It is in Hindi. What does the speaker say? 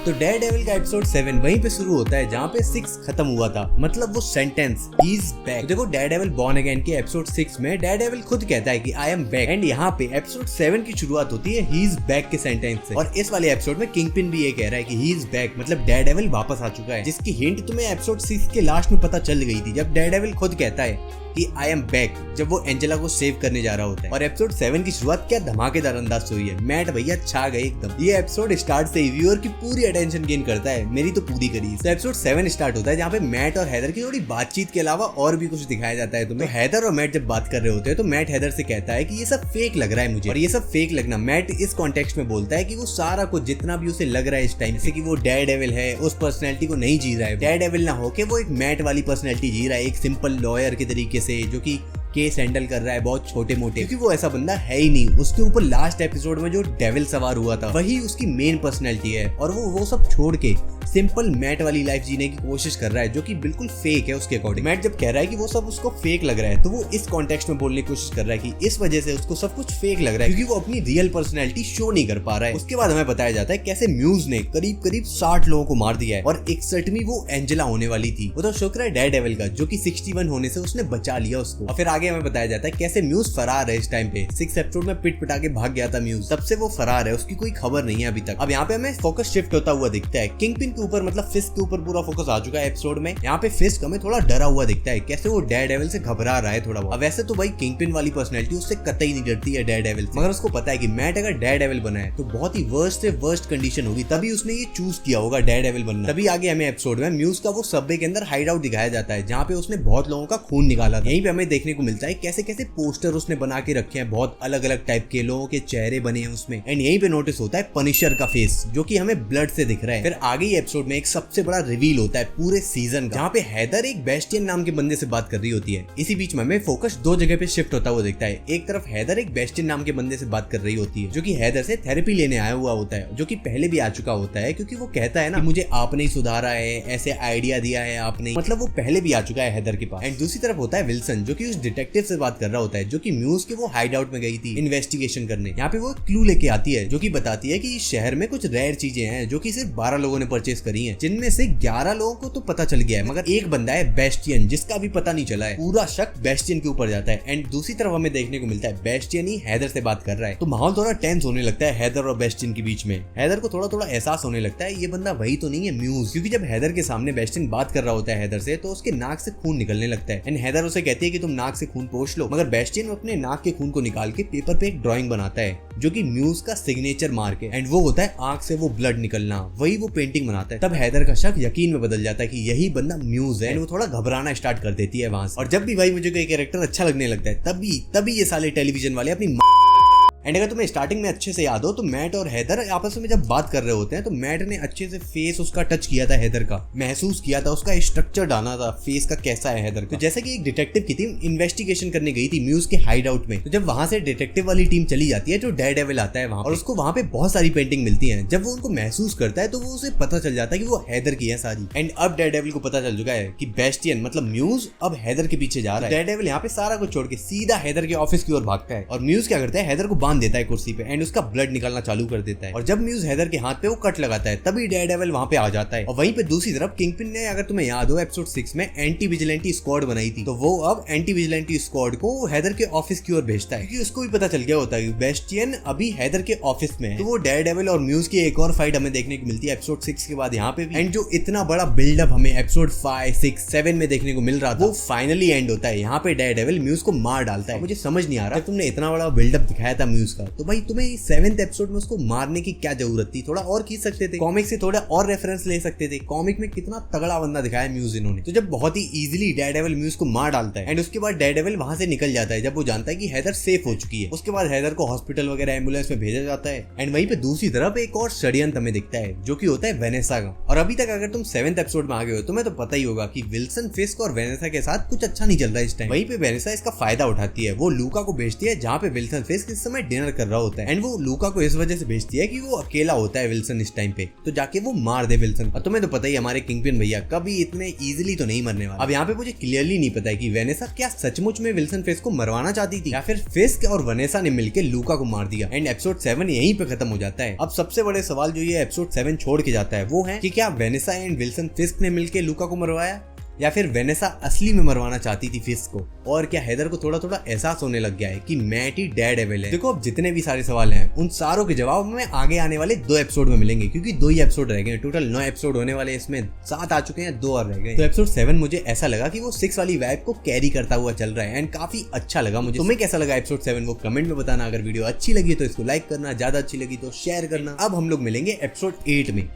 तो डेयरडेविल का एपिसोड 7 वहीं पे शुरू होता है जहाँ पे 6 खत्म हुआ था, मतलब वो सेंटेंस ही इज बैक। तो देखो डेयरडेविल बॉर्न अगेन के एपिसोड 6 में डेयरडेविल खुद कहता है कि आई एम बैक, एंड यहाँ पे एपिसोड 7 की शुरुआत होती है ही इज बैक के सेंटेंस से। और इस वाले एपिसोड में किंगपिन भी ये कह रहा है कि ही इज बैक, मतलब डेयरडेविल वापस आ चुका है, जिसकी हिंट तुम्हें एपिसोड 6 के लास्ट में पता चल गई थी जब डेयरडेविल खुद कहता है कि आई एम बैक जब वो एंजेला को सेव करने जा रहा होता है। और एपिसोड 7 की शुरुआत क्या धमाकेदार अंदाज से हुई है, मैट भैया छा गए एकदम। ये एपिसोड स्टार्ट से ही व्यूअर की पूरी अटेंशन गेन करता है, मेरी तो पूरी करी। तो एपिसोड 7 स्टार्ट होता है जहाँ पे मैट और हैदर की थोड़ी बातचीत के अलावा और भी कुछ दिखाया जाता है तुम्हें। तो हैदर और मैट जब बात कर रहे होते हैं तो मैट हैदर से कहता है कि ये सब फेक लग रहा है मुझे, और ये सब फेक लगना मैट इस कॉन्टेक्स्ट में बोलता है कि वो सारा कुछ जितना भी उसे लग रहा है इस टाइम से कि वो डेयरडेविल है, उस पर्सनैलिटी को नहीं जी रहा है। डेयरडेविल ना होके वो एक मैट वाली पर्सनैलिटी जी रहा है, एक सिंपल लॉयर के तरीके से जो कि केस हैंडल कर रहा है बहुत छोटे मोटे, क्योंकि वो ऐसा बंदा है ही नहीं। उसके ऊपर लास्ट एपिसोड में जो डेविल सवार हुआ था वही उसकी मेन पर्सनैलिटी है, और वो सब छोड़ के सिंपल मैट वाली लाइफ जीने की कोशिश कर रहा है जो कि बिल्कुल फेक है उसके अकॉर्डिंग। मैट जब कह रहा है कि वो सब उसको फेक लग रहा है तो वो इस कॉन्टेक्स्ट में बोलने की कोशिश कर रहा है कि इस वजह से उसको सब कुछ फेक लग रहा है क्योंकि वो अपनी रियल पर्सनैलिटी शो नहीं कर पा रहा है। उसके बाद हमें बताया जाता है कैसे म्यूज ने करीब 60 लोगों को मार दिया है और 61वीं वो एंजेला होने वाली थी। वो तो शुक्र है डेयरडेविल का जो कि 61 होने से उसने बचा लिया उसको। और फिर आगे हमें बताया जाता है कैसे म्यूज फरार है इस टाइम पे। 6 एपिसोड में पिट पिटा के भाग गया था म्यूज, तब से वो फरार है, उसकी कोई खबर नहीं है अभी तक। अब यहाँ पे हमें फोकस शिफ्ट होता हुआ दिखता है किंगपिन के ऊपर, मतलब फिस्ट के ऊपर पूरा फोकस आ चुका है एपिसोड में। यहाँ पे फिस्ट हमें थोड़ा डरा हुआ दिखता है, कैसे वो डेयरडेविल से घबरा रहा है थोड़ा बहुत। अब वैसे तो भाई किंगपिन वाली पर्सनैलिटी उससे कतई नहीं डरती है डेयरडेविल, मगर उसको पता है कि मैट अगर डेयरडेविल बना है तो बहुत ही वर्स्ट से वर्स्ट कंडीशन होगी, तभी उसने ये चूज किया होगा डेयरडेविल बनना। तभी आगे हमें एपिसोड में म्यूज का वो सबवे के अंदर हाइड आउट दिखाया जाता है जहाँ पे उसने बहुत लोगों का खून निकाला था। यहीं पे हमें देखने को मिलता है कैसे कैसे पोस्टर उसने बना के रखे हैं, बहुत अलग अलग टाइप के लोगों के चेहरे बने हैं उसमें। एंड यहीं पे नोटिस होता है पनिशर का फेस जो कि हमें ब्लड से दिख रहा है। फिर आगे ही एपिसोड में एक सबसे बड़ा रिवील होता है पूरे सीजन का, जहाँ पे हैदर एक बेस्टियन नाम के बंदे से बात कर रही होती है। इसी बीच में हमें फोकस दो जगह पे शिफ्ट होता हुआ दिखता है। एक तरफ हैदर एक बेस्टियन नाम के बंदे से बात कर रही होती है जो कि हैदर से थेरेपी लेने आया हुआ होता है, जो कि पहले भी आ चुका होता है क्योंकि वो कहता है ना कि मुझे आपने ही सुधारा है, ऐसे आइडिया दिया है आपने, मतलब वो पहले भी आ चुका है हैदर के पास। एंड दूसरी तरफ होता है विल्सन जो कि उस डिटेक्टिव से बात कर रहा होता है जो कि म्यूज के वो हाइड आउट में गई थी इन्वेस्टिगेशन करने। यहाँ पे वो क्लू लेके आती है जो कि बताती है कि इस शहर में कुछ रेयर चीजें हैं जो कि सिर्फ 12 लोगों ने परचेस करी हैं, जिनमें से 11 लोगों को तो पता चल गया है, मगर एक बंदा है बेस्टियन जिसका भी पता नहीं चला है। पूरा शक बेस्टियन के ऊपर जाता है। एंड दूसरी तरफ हमें देखने को मिलता है बेस्टियन ही हैदर से बात कर रहा है, तो माहौल थोड़ा टेंस होने लगता है हैदर और बेस्टियन के बीच में। हैदर को थोड़ा थोड़ा एहसास होने लगता है ये बंदा वही तो नहीं है म्यूज, क्योंकि जब हैदर के सामने बेस्टियन बात कर रहा होता है हैदर से तो उसके नाक से खून निकलने लगता है। एंड हैदर उसे कहती है कि तुम नाक से खून पोंछ लो, मगर बेस्टियन अपने नाक के खून को निकाल के पेपर पे एक ड्राइंग बनाता है जो कि म्यूज का सिग्नेचर मार्क है। एंड वो होता है आंख से वो ब्लड निकलना, वही वो पेंटिंग बनाता है। तब हैदर का शक यकीन में बदल जाता है कि यही बंदा म्यूज है। एंड वो थोड़ा घबराना स्टार्ट कर देती है वहां से। और जब भी भाई मुझे कोई कैरेक्टर अच्छा लगने लगता है तभी ये साले टेलीविजन वाले अपनी एंड अगर तुम्हें स्टार्टिंग में अच्छे से याद हो तो मैट और हैदर आपस में जब बात कर रहे होते हैं तो मैट ने अच्छे से फेस उसका टच किया था हैदर का, महसूस किया था उसका स्ट्रक्चर डाला था फेस का कैसा है हैदर का। तो जैसे कि एक डिटेक्टिव की टीम इन्वेस्टिगेशन करने गई थी म्यूज के हाइड आउट में, तो जब वहां से डिटेक्टिव वाली टीम चली जाती है तो डेयरडेविल आता है वहां और उसको वहां पे बहुत सारी पेंटिंग मिलती है। जब वो उनको महसूस करता है तो वो उसे पता चल जाता है कि वो हैदर की है सारी। एंड अब डेयरडेविल को पता चल चुका है कि बेस्टियन मतलब म्यूज अब हैदर के पीछे जा रहा है। डेयरडेविल यहाँ पे सारा कुछ छोड़ के सीधा हैदर के ऑफिस की ओर भागता है और म्यूज क्या करता है हैदर को बांध देता है कुर्सी पे एंड उसका ब्लड निकलना चालू कर देता है। और जब म्यूज हैदर के हाथ पे वो कट लगाता है तभी डेयरडेविल वहां पे आ जाता है। और वहीं पे दूसरी तरफ किंगपिन ने, अगर तुम्हें याद हो एपिसोड 6 में एंटी विजिलेंटी स्क्वाड बनाई थी, तो वो अब एंटी विजिलेंटी स्क्वाड को हैदर के ऑफिस की ओर भेजता है क्योंकि उसको भी पता चल गया होता है कि बेस्टियन अभी हैदर के ऑफिस में है। तो वो डेयरडेविल और म्यूज की एक और फाइट हमें देखने को मिलती है एपिसोड 6 के बाद यहाँ पे भी। एंड जो इतना बड़ा बिल्डअप हमें एपिसोड 5, 6, 7 में देखने को मिल रहा था वो फाइनली एंड होता है। यहाँ पे डेयरडेविल म्यूज को मार डालता है। मुझे समझ नहीं आ रहा तुमने इतना बड़ा बिल्डअप दिखाया था म्यूज का, तो भाई तुम्हें 7th एपिसोड में उसको मारने की क्या जरूरत थी? थोड़ा और खींच सकते थे, कॉमिक से थोड़ा और रेफरेंस ले सकते थे। कॉमिक में कितना तगड़ा बंदा दिखाया म्यूज इन्होंने। तो जब बहुत ही इजीली डेयरडेविल म्यूज को मार डालता है एंड उसके बाद डेयरडेविल वहां से निकल जाता है जब वो जानता है कि हैदर सेफ हो चुकी है। उसके बाद हैदर को हॉस्पिटल वगैरह एम्बुलेंस में भेजा जाता है। एंड वहीं पे दूसरी तरफ एक और षड्यंत्र हमें दिखता है जो कि होता है वेनेसा का। और अभी तक अगर तुम 7th एपिसोड में आ गए हो तो तुम्हें तो पता ही होगा कि विल्सन फिस्क और वेनेसा के साथ कुछ अच्छा नहीं चल रहा है इस टाइम। वहीं पे वेनेसा इसका फायदा उठाती है, वो लूका को भेजती है जहाँ पे विल्सन फिस्क इस समय डिनर कर रहा होता है एंड वो लूका को इस वजह से भेजती है कि वो अकेला होता है विल्सन इस टाइम पे, तो जाके वो मार दे विल्सन को। तुम्हें तो पता ही हमारे किंगपिन भैया कभी इतने इजीली तो नहीं मरने वाले। अब यहाँ पे मुझे क्लियरली नहीं पता है कि वेनेसा क्या सचमुच में विल्सन फिस्क को मरवाना चाहती थी या फिर फिस्क और वेनेसा ने मिलकर लूका को मार दिया एंड एपिसोड 7 यहीं पे खत्म हो जाता है। अब सबसे बड़े सवाल जो ये एपिसोड 7 छोड़ के जाता है वो है कि क्या वेनेसा एंड विल्सन फिस्क ने मिलकर लूका को मरवाया या फिर वेनेसा असली में मरवाना चाहती थी फिस्क को, और क्या हेदर को थोड़ा थोड़ा एहसास होने लग गया है कि मैट ही डेयरडेविल है। देखो अब जितने भी सारे सवाल हैं उन सारों के जवाब हमें आगे आने वाले 2 एपिसोड में मिलेंगे, क्योंकि 2 ही एपिसोड रह गए। टोटल 9 एपिसोड होने वाले, इसमें 7 आ चुके हैं, 2 और रह गए। तो एपिसोड 7 मुझे ऐसा लगा कि वो 6 वाली वाइब को कैरी करता हुआ चल रहा है एंड काफी अच्छा लगा मुझे। तुम्हें कैसा लगा एपिसोड 7 वो कमेंट में बताना। अगर वीडियो अच्छी लगी तो इसको लाइक करना, ज्यादा अच्छी लगी तो शेयर करना। अब हम लोग मिलेंगे एपिसोड 8 में।